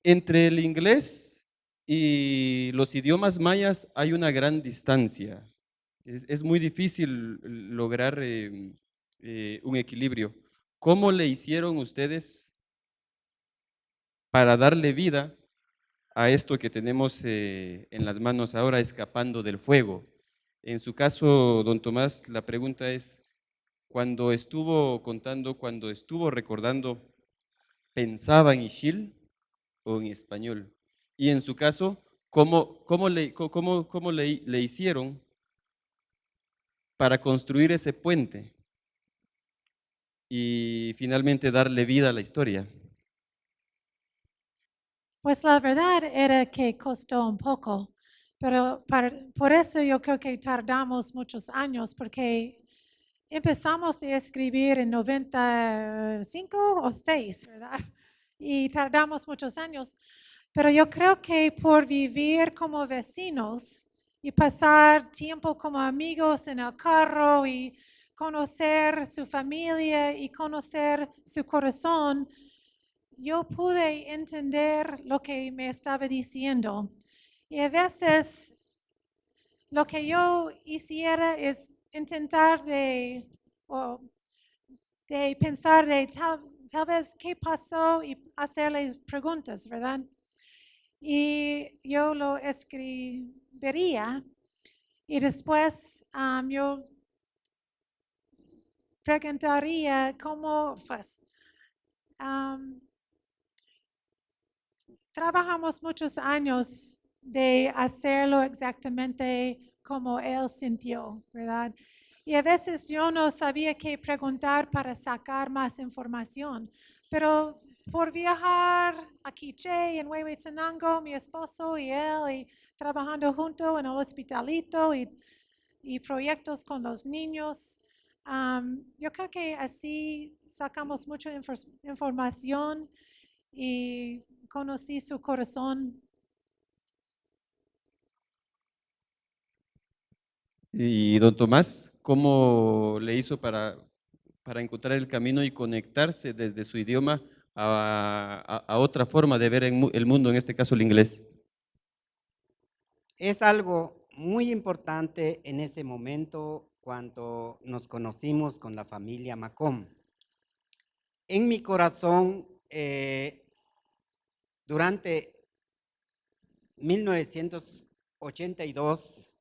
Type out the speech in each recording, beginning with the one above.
Entre el inglés y los idiomas mayas hay una gran distancia. Es muy difícil lograr un equilibrio. ¿Cómo le hicieron ustedes para darle vida a esto que tenemos en las manos ahora, escapando del fuego? En su caso, don Tomás, la pregunta es, cuando estuvo contando, cuando estuvo recordando, ¿pensaba en Ixil o en español? Y en su caso, ¿cómo le hicieron para construir ese puente y finalmente darle vida a la historia? Pues la verdad era que costó un poco, pero por eso yo creo que tardamos muchos años, porque empezamos a escribir en 95 o 6, ¿verdad? Y tardamos muchos años. Pero yo creo que por vivir como vecinos y pasar tiempo como amigos en el carro y conocer su familia y conocer su corazón, yo pude entender lo que me estaba diciendo. Y a veces lo que yo hiciera es intentar de pensar de tal vez qué pasó y hacerle preguntas, ¿verdad? Y yo lo escribiría y después yo preguntaría cómo, pues, um, trabajamos muchos años de hacerlo exactamente como él sintió, ¿verdad? Y a veces yo no sabía qué preguntar para sacar más información, pero por viajar a Quiché, en Huehuetenango, mi esposo y él, y trabajando juntos en el hospitalito y proyectos con los niños, yo creo que así sacamos mucha información y conocí su corazón. Y don Tomás, ¿cómo le hizo para encontrar el camino y conectarse desde su idioma a otra forma de ver el mundo, en este caso el inglés? Es algo muy importante en ese momento cuando nos conocimos con la familia Macom. En mi corazón, durante 1982,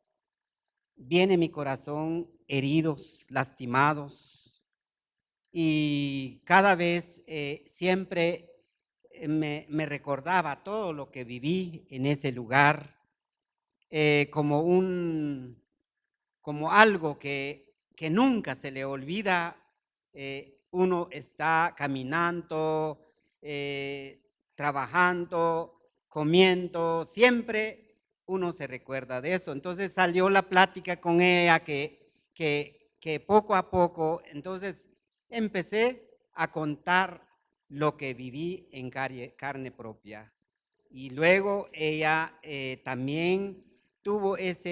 viene mi corazón heridos, lastimados, y cada vez siempre me recordaba todo lo que viví en ese lugar, como como algo que nunca se le olvida. Uno está caminando, trabajando, comiendo, siempre uno se recuerda de eso. Entonces salió la plática con ella que poco a poco, entonces empecé a contar lo que viví en carne propia. Y luego ella también tuvo esa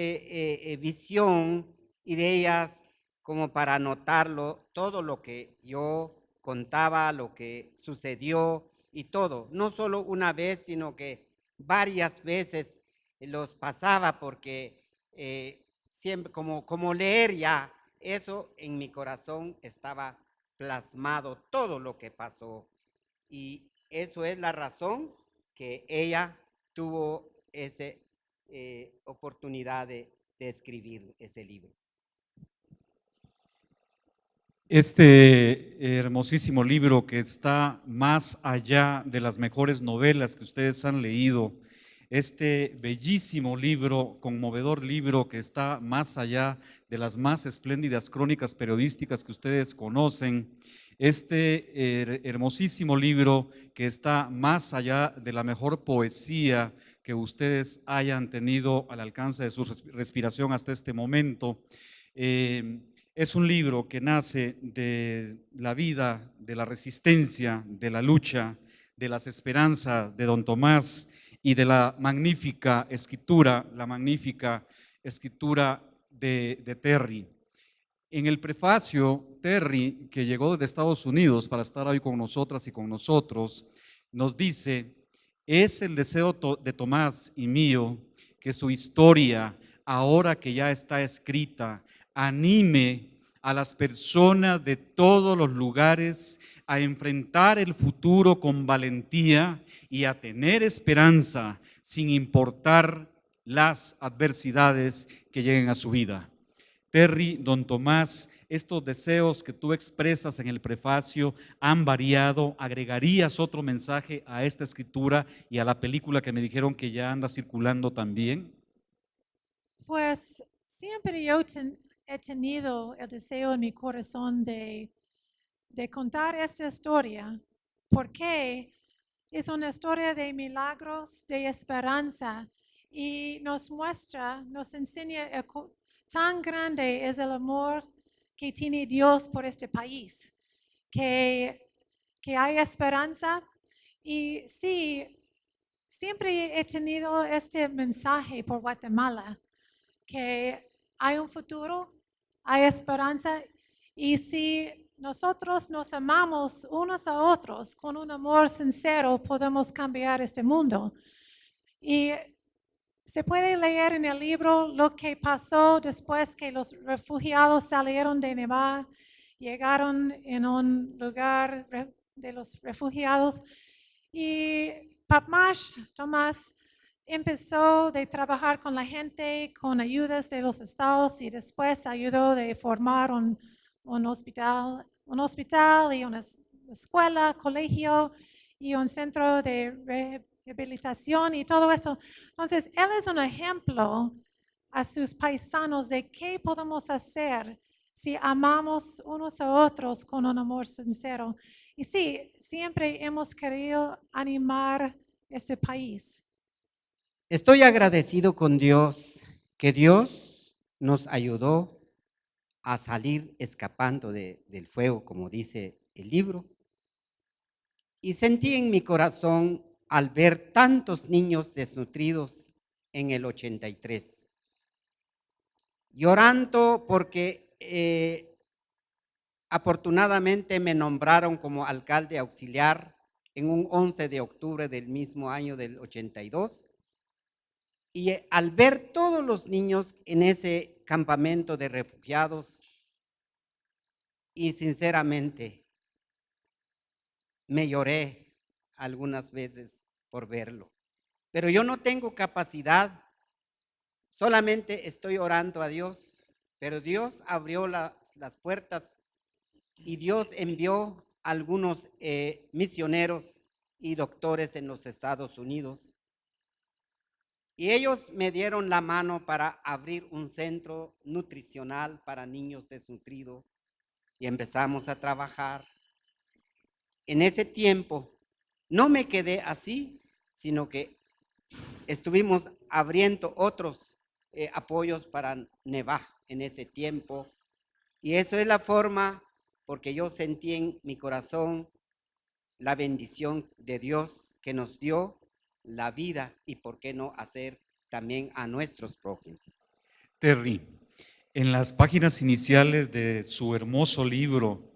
visión y de ellas como para anotarlo, todo lo que yo contaba, lo que sucedió y todo. No solo una vez, sino que varias veces los pasaba porque siempre como leer ya, eso en mi corazón estaba plasmado, todo lo que pasó. Y eso es la razón que ella tuvo esa oportunidad de escribir ese libro. Este hermosísimo libro que está más allá de las mejores novelas que ustedes han leído, este bellísimo libro, conmovedor libro que está más allá de las más espléndidas crónicas periodísticas que ustedes conocen, este hermosísimo libro que está más allá de la mejor poesía que ustedes hayan tenido al alcance de su respiración hasta este momento. Es un libro que nace de la vida, de la resistencia, de la lucha, de las esperanzas de don Tomás y de la magnífica escritura, de Terry. En el prefacio, Terry, que llegó desde Estados Unidos para estar hoy con nosotras y con nosotros, nos dice Es el deseo de Tomás y mío que su historia, ahora que ya está escrita, anime a las personas de todos los lugares a enfrentar el futuro con valentía y a tener esperanza sin importar las adversidades que lleguen a su vida. Terry, don Tomás, estos deseos que tú expresas en el prefacio han variado. ¿Agregarías otro mensaje a esta escritura y a la película que me dijeron que ya anda circulando también? Pues siempre yo he tenido el deseo en mi corazón de contar esta historia, porque es una historia de milagros, de esperanza, y nos muestra, nos enseña tan grande es el amor que tiene Dios por este país, que hay esperanza. Y sí, siempre he tenido este mensaje por Guatemala, que hay un futuro, hay esperanza, y si nosotros nos amamos unos a otros con un amor sincero, podemos cambiar este mundo. Y se puede leer en el libro lo que pasó después que los refugiados salieron de Nevada, llegaron en un lugar de los refugiados, y Tomás empezó de trabajar con la gente con ayudas de los estados, y después ayudó de formar un hospital y una escuela, colegio y un centro de rehabilitación y todo esto. Entonces, él es un ejemplo a sus paisanos de qué podemos hacer si amamos unos a otros con un amor sincero. Y sí, siempre hemos querido animar este país. Estoy agradecido con Dios que Dios nos ayudó a salir escapando del fuego, como dice el libro. Y sentí en mi corazón al ver tantos niños desnutridos en el 83, llorando porque afortunadamente me nombraron como alcalde auxiliar en un 11 de octubre del mismo año del 82. Y al ver todos los niños en ese campamento de refugiados, y sinceramente me lloré algunas veces por verlo. Pero yo no tengo capacidad, solamente estoy orando a Dios, pero Dios abrió las puertas y Dios envió algunos misioneros y doctores en los Estados Unidos. Y ellos me dieron la mano para abrir un centro nutricional para niños desnutridos y empezamos a trabajar. En ese tiempo no me quedé así, sino que estuvimos abriendo otros apoyos para Nevada en ese tiempo. Y eso es la forma, porque yo sentí en mi corazón la bendición de Dios que nos dio la vida, y por qué no hacer también a nuestros prójimos. Terry, en las páginas iniciales de su hermoso libro,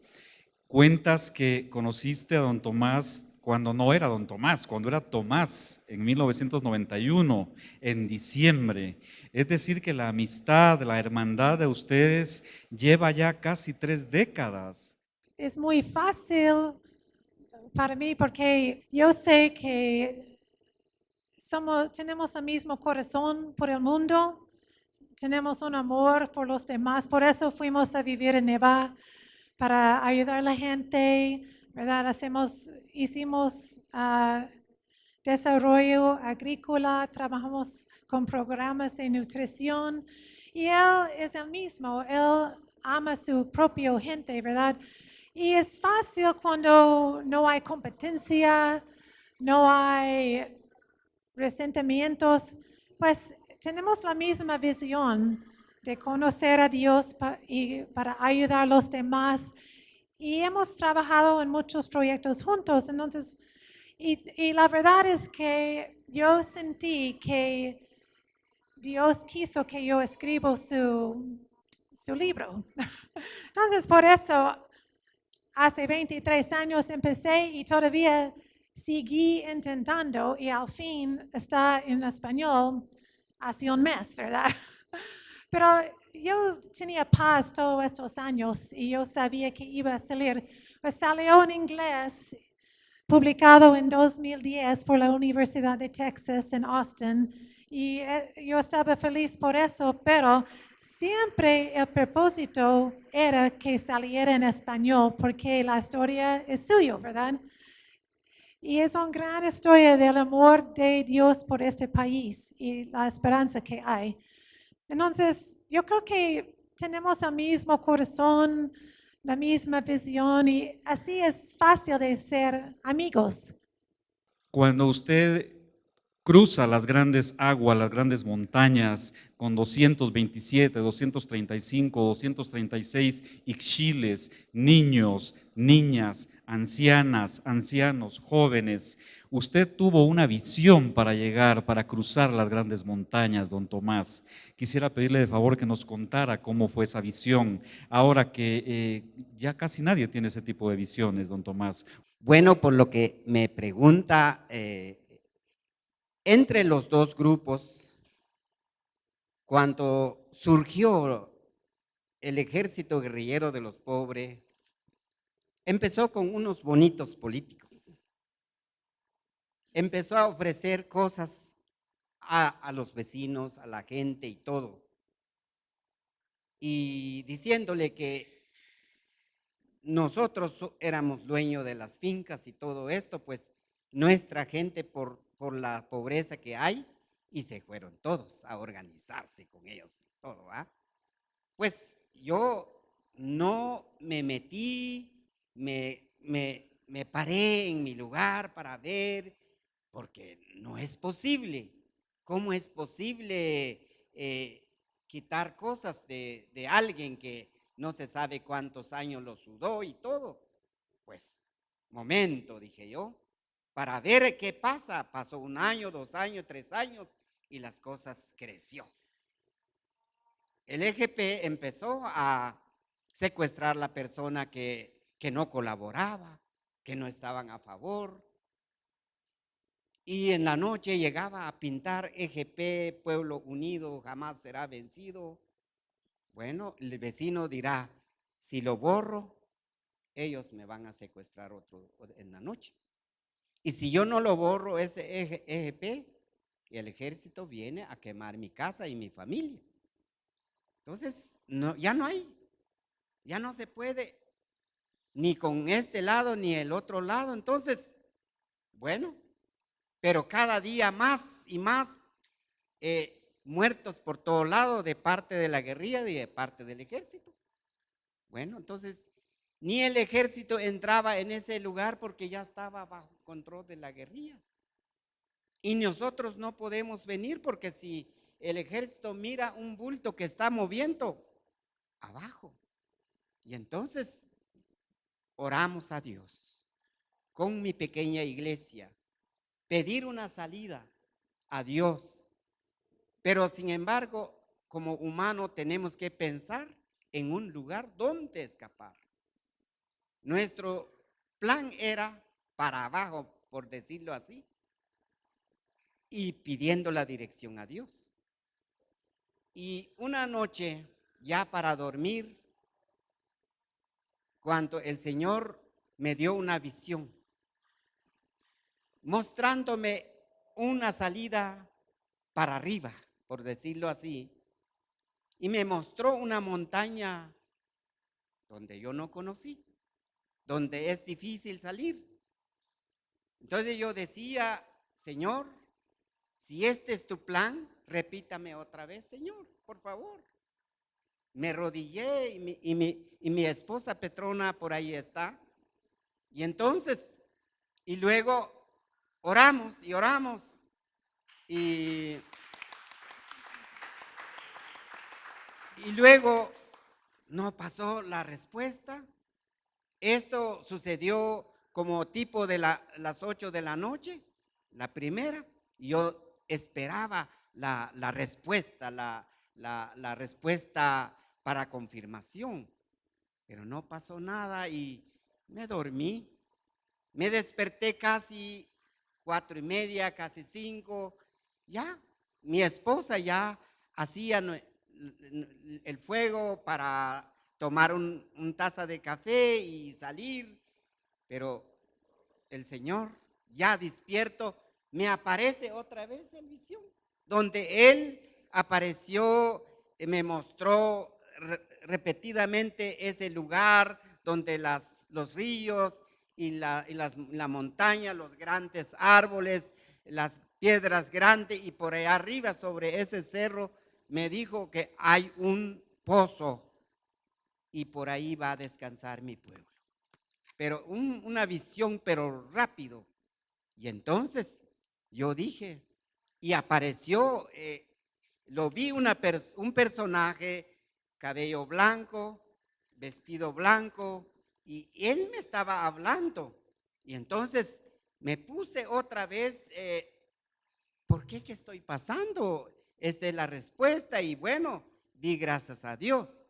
cuentas que conociste a don Tomás cuando no era don Tomás, cuando era Tomás, en 1991, en diciembre. Es decir, que la amistad, la hermandad de ustedes lleva ya casi 3 décadas. Es muy fácil para mí porque yo sé que tenemos el mismo corazón por el mundo, tenemos un amor por los demás, por eso fuimos a vivir en Nevada, para ayudar a la gente, ¿verdad? Hicimos desarrollo agrícola, trabajamos con programas de nutrición, y él es el mismo, él ama a su propia gente, ¿verdad? Y es fácil cuando no hay competencia, no hay resentimientos, pues tenemos la misma visión de conocer a Dios y para ayudar a los demás. Y hemos trabajado en muchos proyectos juntos. Entonces, y la verdad es que yo sentí que Dios quiso que yo escriba su libro. Entonces, por eso, hace 23 años empecé y todavía seguí intentando y al fin está en español hace un mes, ¿verdad? Pero yo tenía paz todos estos años y yo sabía que iba a salir. Pues salió en inglés, publicado en 2010 por la Universidad de Texas en Austin. Y yo estaba feliz por eso, pero siempre el propósito era que saliera en español porque la historia es suya, ¿verdad? Y es una gran historia del amor de Dios por este país y la esperanza que hay. Entonces, yo creo que tenemos el mismo corazón, la misma visión y así es fácil de ser amigos. Cuando usted cruza las grandes aguas, las grandes montañas, con 227, 235, 236 ixchiles, niños, niñas, ancianas, ancianos, jóvenes, usted tuvo una visión para llegar, para cruzar las grandes montañas, don Tomás. Quisiera pedirle de favor que nos contara cómo fue esa visión, ahora que ya casi nadie tiene ese tipo de visiones, don Tomás. Bueno, por lo que me pregunta, entre los dos grupos, cuando surgió el ejército guerrillero de los pobres, empezó con unos bonitos políticos. Empezó a ofrecer cosas a los vecinos, a la gente y todo. Y diciéndole que nosotros éramos dueños de las fincas y todo esto, pues nuestra gente por la pobreza que hay, y se fueron todos a organizarse con ellos y todo, ¿ah? Pues yo no me metí, me paré en mi lugar para ver, porque no es posible. ¿Cómo es posible quitar cosas de alguien que no se sabe cuántos años lo sudó y todo? Pues, momento, dije yo, para ver qué pasa. Pasó 1 año, 2 años, 3 años y las cosas creció. El EGP empezó a secuestrar a la persona que no colaboraba, que no estaban a favor. Y en la noche llegaba a pintar EGP, Pueblo Unido, jamás será vencido. Bueno, el vecino dirá, si lo borro, ellos me van a secuestrar otro en la noche. Y si yo no lo borro, ese EGP, el ejército viene a quemar mi casa y mi familia. Entonces, no, ya no se puede, ni con este lado ni el otro lado. Entonces, bueno, pero cada día más y más muertos por todo lado de parte de la guerrilla y de parte del ejército. Bueno, entonces, ni el ejército entraba en ese lugar porque ya estaba bajo control de la guerrilla. Y nosotros no podemos venir porque si el ejército mira un bulto que está moviendo, abajo. Y entonces oramos a Dios con mi pequeña iglesia, pedir una salida a Dios. Pero sin embargo, como humano tenemos que pensar en un lugar donde escapar. Nuestro plan era para abajo, por decirlo así, y pidiendo la dirección a Dios. Y una noche, ya para dormir, cuando el Señor me dio una visión, mostrándome una salida para arriba, por decirlo así, y me mostró una montaña donde yo no conocí, donde es difícil salir. Entonces yo decía, Señor, si este es tu plan, repítame otra vez, Señor, por favor. Me arrodillé y mi esposa Petrona por ahí está. Y entonces, y luego oramos y oramos y luego no pasó la respuesta. Esto sucedió como tipo de las 8 de la noche, la primera. Yo esperaba la respuesta, la respuesta para confirmación, pero no pasó nada y me dormí Me desperté casi 4:30, casi 5. Ya, mi esposa ya hacía el fuego para tomar un taza de café y salir, pero el Señor, ya despierto, me aparece otra vez en visión, donde Él apareció, me mostró repetidamente ese lugar donde los ríos y la montaña, los grandes árboles, las piedras grandes, y por allá arriba sobre ese cerro me dijo que hay un pozo y por ahí va a descansar mi pueblo. Pero una visión, pero rápido. Y entonces yo dije, y apareció, lo vi un personaje, cabello blanco, vestido blanco, y él me estaba hablando. Y entonces me puse otra vez, ¿por qué? ¿Qué estoy pasando? Esta es la respuesta, y bueno, di gracias a Dios.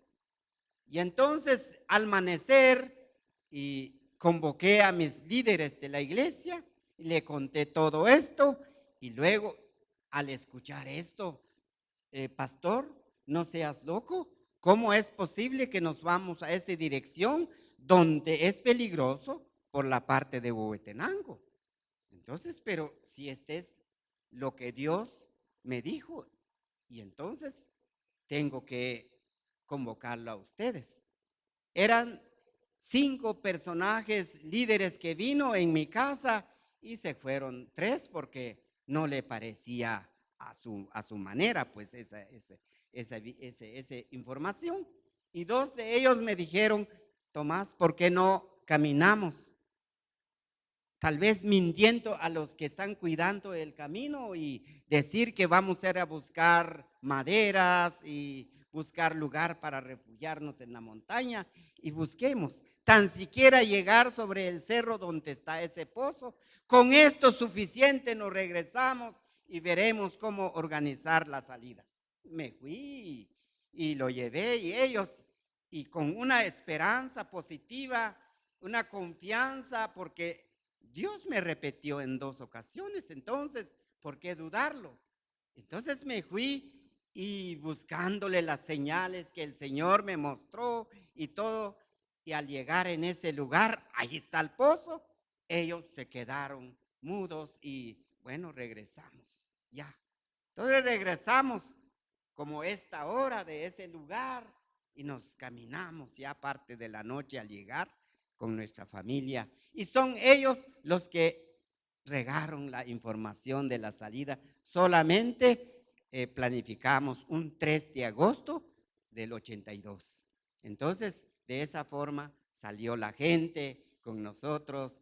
Y entonces al amanecer, y convoqué a mis líderes de la iglesia y le conté todo esto, y luego al escuchar esto, pastor, no seas loco, ¿cómo es posible que nos vamos a esa dirección donde es peligroso por la parte de Huehuetenango? Entonces, pero si este es lo que Dios me dijo, y entonces tengo que convocarlo a ustedes. Eran 5 personajes líderes que vino en mi casa, y se fueron 3 porque no le parecía a su manera, pues esa información. Y 2 de ellos me dijeron, Tomás, ¿por qué no caminamos? Tal vez mintiendo a los que están cuidando el camino, y decir que vamos a ir a buscar maderas y buscar lugar para refugiarnos en la montaña, y busquemos tan siquiera llegar sobre el cerro donde está ese pozo. Con esto suficiente nos regresamos y veremos cómo organizar la salida. Me fui y lo llevé, y ellos, y con una esperanza positiva, una confianza, porque Dios me repitió en 2 ocasiones, entonces, ¿por qué dudarlo? Entonces me fui, y buscándole las señales que el Señor me mostró y todo, y al llegar en ese lugar, ahí está el pozo, ellos se quedaron mudos, y bueno, regresamos, ya. Entonces regresamos como esta hora de ese lugar, y nos caminamos ya parte de la noche al llegar con nuestra familia, y son ellos los que regaron la información de la salida. Solamente planificamos un 3 de agosto del 82. Entonces, de esa forma salió la gente con nosotros.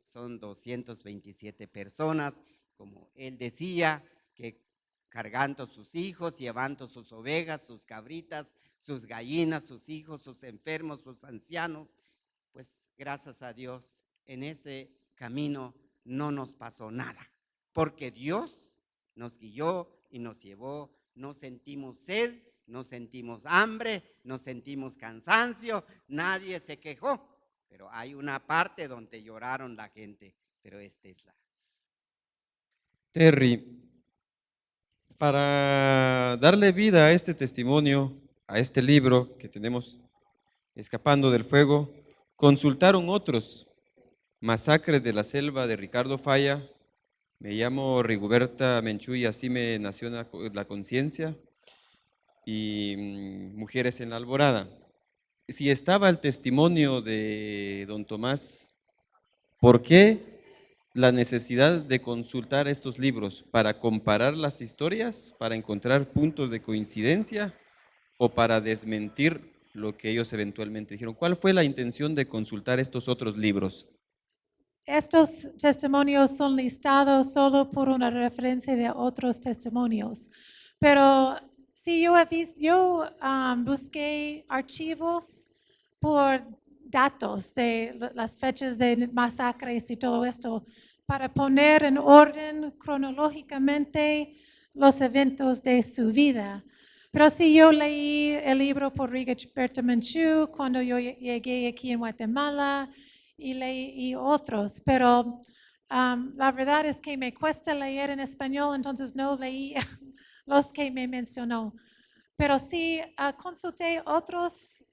Son 227 personas, como él decía, que cargando sus hijos, llevando sus ovejas, sus cabritas, sus gallinas, sus hijos, sus enfermos, sus ancianos. Pues gracias a Dios, en ese camino no nos pasó nada, porque Dios nos guió y nos llevó. No sentimos sed, no sentimos hambre, no sentimos cansancio, nadie se quejó, pero hay una parte donde lloraron la gente, pero esta es la. Terry, para darle vida a este testimonio, a este libro que tenemos, Escapando del Fuego, consultaron otros, Masacres de la Selva de Ricardo Falla, Me llamo Rigoberta Menchú y así me nació la conciencia, y Mujeres en la Alborada. Si estaba el testimonio de don Tomás, ¿por qué la necesidad de consultar estos libros? ¿Para comparar las historias, para encontrar puntos de coincidencia o para desmentir lo que ellos eventualmente dijeron? ¿Cuál fue la intención de consultar estos otros libros? Estos testimonios son listados solo por una referencia de otros testimonios. Pero sí, yo busqué archivos por datos de las fechas de masacres y todo esto para poner en orden cronológicamente los eventos de su vida. Pero sí, yo leí el libro por Rigoberta Menchú cuando yo llegué aquí en Guatemala, y leí otros, pero la verdad es que me cuesta leer en español, entonces no leí los que me mencionó. Pero sí consulté otros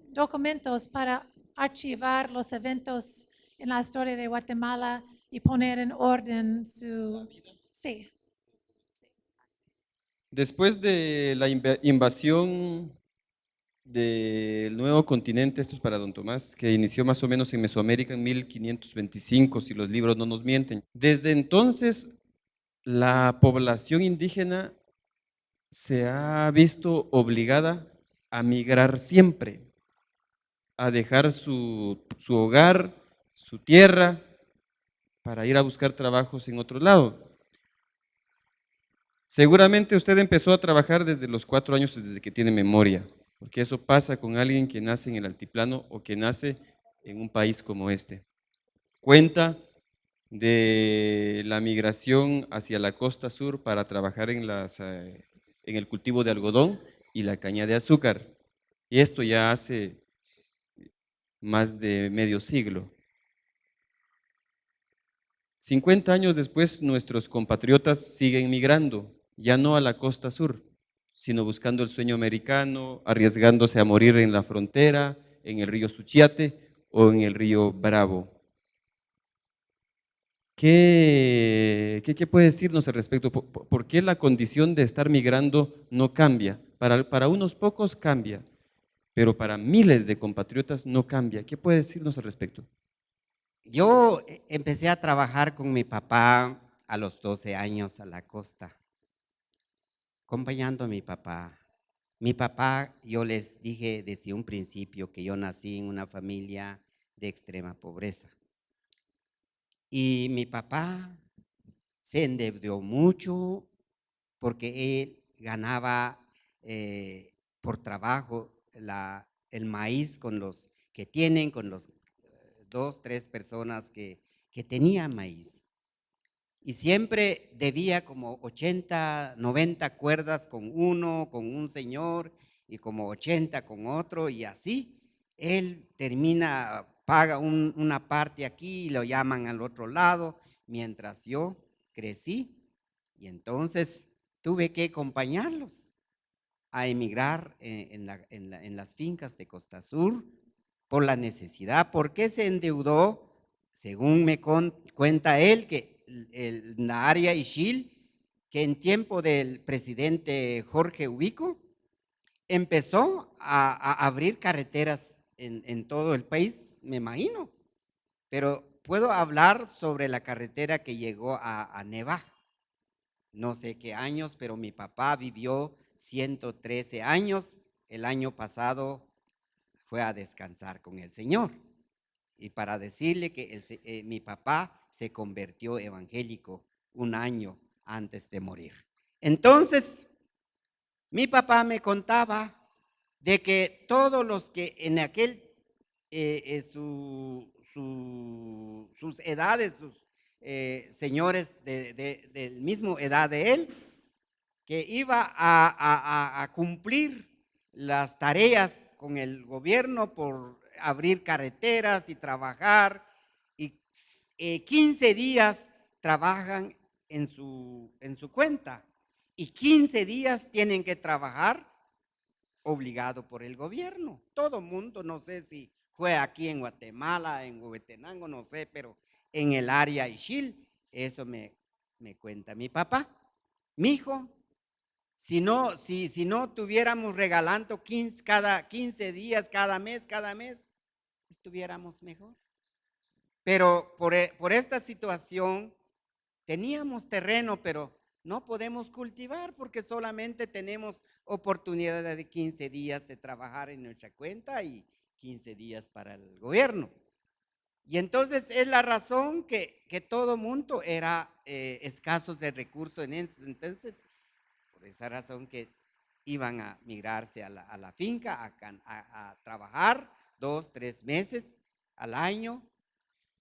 documentos para archivar los eventos en la historia de Guatemala y poner en orden su... Sí. Después de la invasión del nuevo continente, esto es para don Tomás, que inició más o menos en Mesoamérica en 1525, si los libros no nos mienten. Desde entonces, la población indígena se ha visto obligada a migrar siempre, a dejar su hogar, su tierra, para ir a buscar trabajos en otro lado. Seguramente usted empezó a trabajar desde los 4 años, desde que tiene memoria, porque eso pasa con alguien que nace en el altiplano o que nace en un país como este. Cuenta de la migración hacia la costa sur para trabajar en el cultivo de algodón y la caña de azúcar. Y esto ya hace más de medio siglo. 50 años después, nuestros compatriotas siguen migrando, ya no a la costa sur, sino buscando el sueño americano, arriesgándose a morir en la frontera, en el río Suchiate o en el río Bravo. ¿Qué puede decirnos al respecto? ¿Por qué la condición de estar migrando no cambia? Para unos pocos cambia, pero para miles de compatriotas no cambia. ¿Qué puede decirnos al respecto? Yo empecé a trabajar con mi papá a los 12 años a la costa, acompañando a mi papá. Mi papá, yo les dije desde un principio que yo nací en una familia de extrema pobreza. Y mi papá se endeudó mucho porque él ganaba por trabajo el maíz con los que tienen, con los 2, 3 personas que tenían maíz. Y siempre debía como 80, 90 cuerdas con uno, con un señor, y como 80 con otro, y así. Él termina, paga una parte aquí y lo llaman al otro lado, mientras yo crecí. Y entonces tuve que acompañarlos a emigrar en las fincas de Costa Sur por la necesidad. ¿Por qué se endeudó? Según me cuenta él, que en la área Ixil, que en tiempo del presidente Jorge Ubico, empezó a abrir carreteras en todo el país, me imagino. Pero puedo hablar sobre la carretera que llegó a Neva. No sé qué años, pero mi papá vivió 113 años. El año pasado fue a descansar con el Señor. Y para decirle que mi papá se convirtió evangélico un año antes de morir. Entonces, mi papá me contaba de que todos los que en aquel, sus edades, sus señores del mismo edad de él, que iba a cumplir las tareas con el gobierno por abrir carreteras y trabajar, y 15 días trabajan en su cuenta y 15 días tienen que trabajar obligado por el gobierno. Todo mundo, no sé si fue aquí en Guatemala, en Huehuetenango, no sé, pero en el área Ixil, eso me cuenta mi papá. Mi hijo, si no tuviéramos regalando cada 15 días, cada mes, estuviéramos mejor. Pero por esta situación teníamos terreno, pero no podemos cultivar porque solamente tenemos oportunidad de 15 días de trabajar en nuestra cuenta y 15 días para el gobierno. Y entonces es la razón que todo mundo era escasos de recursos en ese entonces. Por esa razón que iban a migrarse a la finca a trabajar 2, 3 meses al año.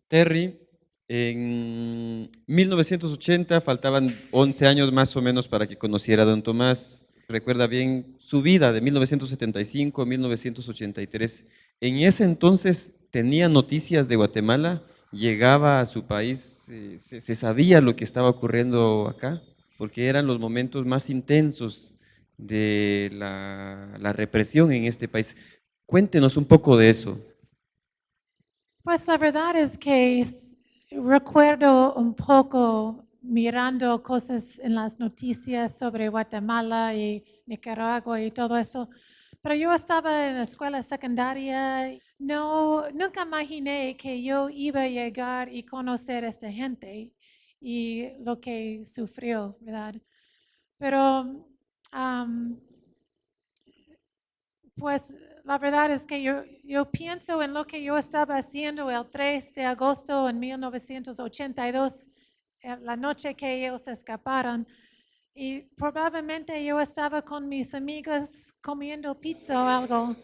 Terry, en 1980 faltaban 11 años más o menos para que conociera a don Tomás. Recuerda bien su vida de 1975 a 1983. En ese entonces, tenía noticias de Guatemala, llegaba a su país, se sabía lo que estaba ocurriendo acá, porque eran los momentos más intensos de la represión en este país. Cuéntenos un poco de eso. Pues la verdad es que recuerdo un poco mirando cosas en las noticias sobre Guatemala y Nicaragua y todo eso, pero yo estaba en la escuela secundaria. No, nunca imaginé que yo iba a llegar y conocer a esta gente y lo que sufrió, ¿verdad? Pero am, pues la verdad es que yo pienso en lo que yo estaba haciendo el 3 de agosto en 1982, la noche que ellos escaparon. Y probablemente yo estaba con mis amigas comiendo pizza o algo.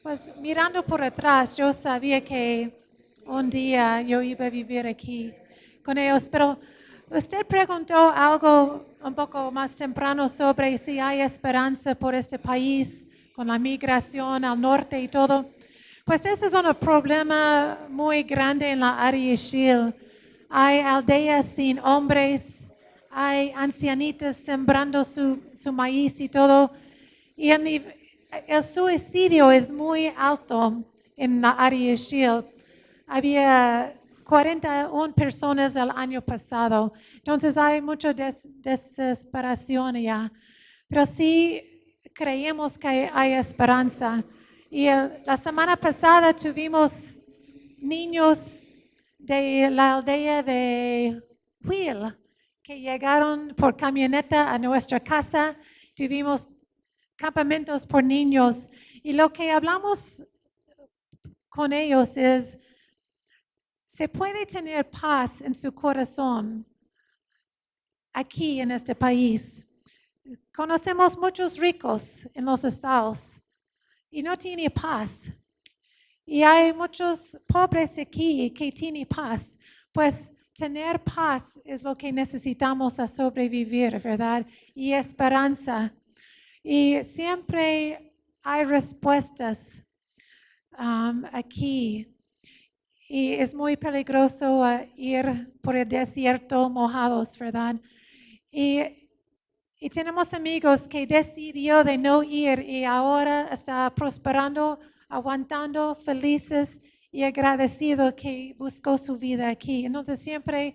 Pues mirando por atrás, yo sabía que un día yo iba a vivir aquí con ellos. Pero usted preguntó algo un poco más temprano sobre si hay esperanza por este país con la migración al norte y todo. Pues ese es un problema muy grande en la área Ixil. Hay aldeas sin hombres, hay ancianitas sembrando su maíz y todo. Y el suicidio es muy alto en la área Ixil. Había 41 personas el año pasado. Entonces hay mucha desesperación ya. Pero sí creemos que hay esperanza. Y la semana pasada tuvimos niños de la aldea de Huil que llegaron por camioneta a nuestra casa. Tuvimos campamentos por niños. Y lo que hablamos con ellos es, se puede tener paz en su corazón aquí en este país. Conocemos muchos ricos en los estados y no tienen paz. Y hay muchos pobres aquí que tienen paz. Pues tener paz es lo que necesitamos a sobrevivir, ¿verdad? Y esperanza. Y siempre hay respuestas aquí. Y es muy peligroso ir por el desierto mojados, ¿verdad? Y tenemos amigos que decidió de no ir y ahora está prosperando, aguantando, felices y agradecido que buscó su vida aquí. Entonces siempre,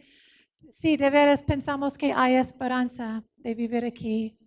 sí, de veras pensamos que hay esperanza de vivir aquí.